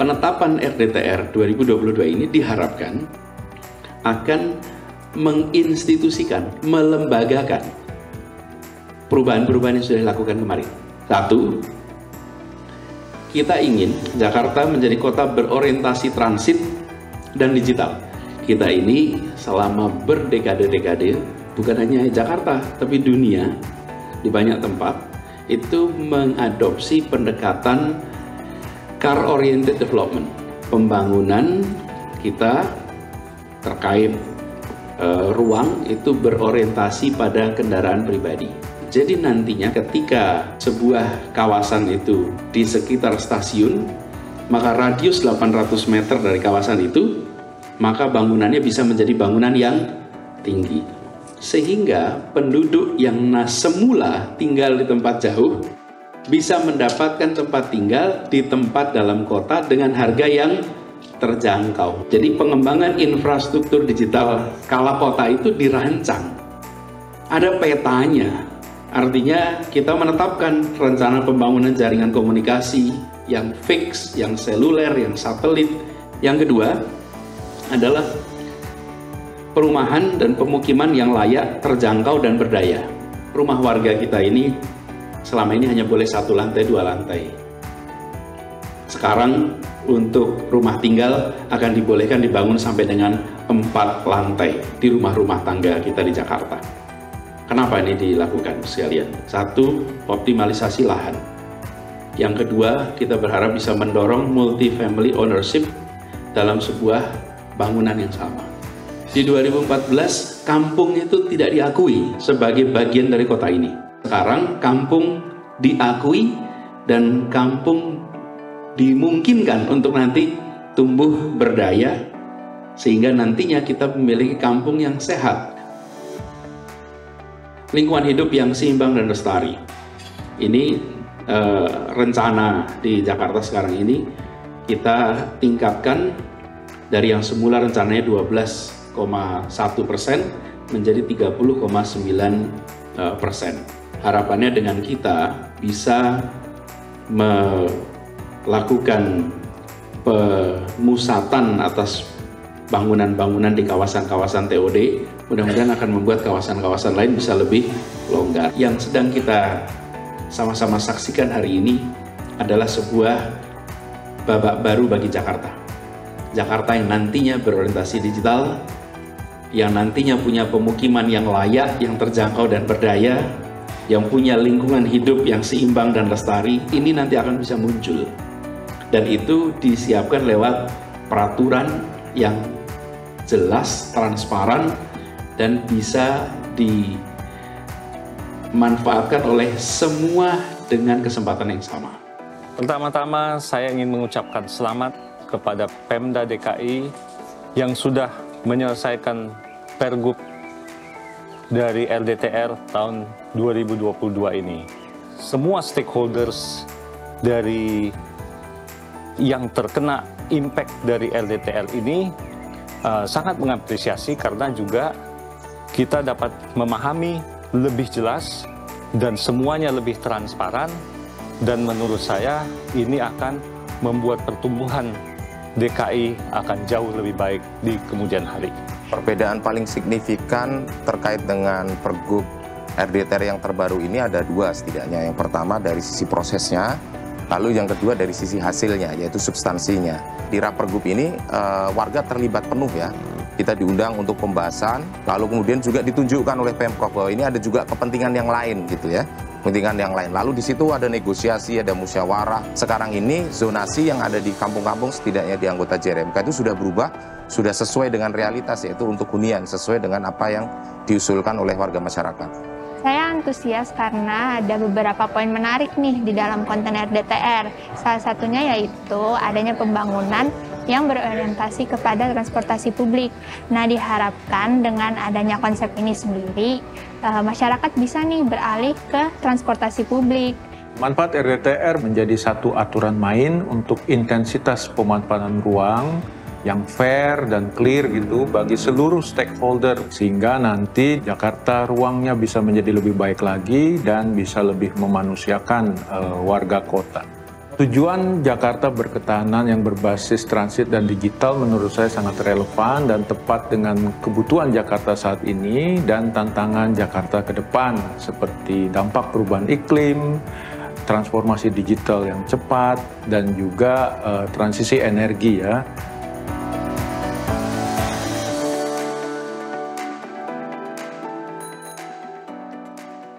penetapan RDTR 2022 ini diharapkan akan menginstitusikan, melembagakan perubahan-perubahan yang sudah dilakukan kemarin. Satu, kita ingin Jakarta menjadi kota berorientasi transit dan digital. Kita ini selama berdekade-dekade, bukan hanya Jakarta, tapi dunia, di banyak tempat, itu mengadopsi pendekatan car-oriented development. Pembangunan kita terkait ruang itu berorientasi pada kendaraan pribadi. Jadi nantinya ketika sebuah kawasan itu di sekitar stasiun, maka radius 800 meter dari kawasan itu, maka bangunannya bisa menjadi bangunan yang tinggi. Sehingga penduduk yang semula tinggal di tempat jauh bisa mendapatkan tempat tinggal di tempat dalam kota dengan harga yang terjangkau. Jadi pengembangan infrastruktur digital skala kota itu dirancang. Ada petanya. Artinya kita menetapkan rencana pembangunan jaringan komunikasi yang fix, yang seluler, yang satelit. Yang kedua adalah perumahan dan pemukiman yang layak, terjangkau, dan berdaya. Rumah warga kita ini selama ini hanya boleh 1 lantai, 2 lantai. Sekarang untuk rumah tinggal akan dibolehkan dibangun sampai dengan 4 lantai di rumah-rumah tangga kita di Jakarta. Kenapa ini dilakukan sekalian? Satu, optimalisasi lahan. Yang kedua, kita berharap bisa mendorong multi-family ownership dalam sebuah bangunan yang sama. Di 2014, kampung itu tidak diakui sebagai bagian dari kota ini. Sekarang, kampung diakui dan kampung dimungkinkan untuk nanti tumbuh berdaya, sehingga nantinya kita memiliki kampung yang sehat. Lingkungan hidup yang seimbang dan lestari. Ini rencana di Jakarta sekarang ini kita tingkatkan dari yang semula rencananya 12,1% menjadi 30,9%. Harapannya dengan kita bisa melakukan pemusatan atas bangunan-bangunan di kawasan-kawasan TOD, mudah-mudahan akan membuat kawasan-kawasan lain bisa lebih longgar. Yang sedang kita sama-sama saksikan hari ini adalah sebuah babak baru bagi Jakarta. Jakarta yang nantinya berorientasi digital, yang nantinya punya pemukiman yang layak, yang terjangkau dan berdaya, yang punya lingkungan hidup yang seimbang dan lestari, ini nanti akan bisa muncul. Dan itu disiapkan lewat peraturan yang jelas, transparan, dan bisa dimanfaatkan oleh semua dengan kesempatan yang sama. Pertama-tama saya ingin mengucapkan selamat kepada Pemda DKI yang sudah menyelesaikan Pergub dari RDTR tahun 2022 ini. Semua stakeholders dari yang terkena impact dari RDTR ini sangat mengapresiasi karena juga kita dapat memahami lebih jelas dan semuanya lebih transparan, dan menurut saya ini akan membuat pertumbuhan DKI akan jauh lebih baik di kemudian hari. Perbedaan paling signifikan terkait dengan Pergub RDTR yang terbaru ini ada dua setidaknya. Yang pertama dari sisi prosesnya, lalu yang kedua dari sisi hasilnya, yaitu substansinya. Di Rapergub ini warga terlibat penuh ya. Kita diundang untuk pembahasan, lalu kemudian juga ditunjukkan oleh Pemprov bahwa ini ada juga kepentingan yang lain gitu ya. Kepentingan yang lain. Lalu di situ ada negosiasi, ada musyawarah. Sekarang ini zonasi yang ada di kampung-kampung setidaknya di anggota JRMK itu sudah berubah, sudah sesuai dengan realitas, yaitu untuk hunian, sesuai dengan apa yang diusulkan oleh warga masyarakat. Saya antusias karena ada beberapa poin menarik nih di dalam konten RDTR. Salah satunya yaitu adanya pembangunan yang berorientasi kepada transportasi publik. Nah, diharapkan dengan adanya konsep ini sendiri, masyarakat bisa nih beralih ke transportasi publik. Manfaat RDTR menjadi satu aturan main untuk intensitas pemanfaatan ruang yang fair dan clear gitu bagi seluruh stakeholder, sehingga nanti Jakarta ruangnya bisa menjadi lebih baik lagi dan bisa lebih memanusiakan warga kota. Tujuan Jakarta berketahanan yang berbasis transit dan digital menurut saya sangat relevan dan tepat dengan kebutuhan Jakarta saat ini dan tantangan Jakarta ke depan seperti dampak perubahan iklim, transformasi digital yang cepat, dan juga transisi energi ya.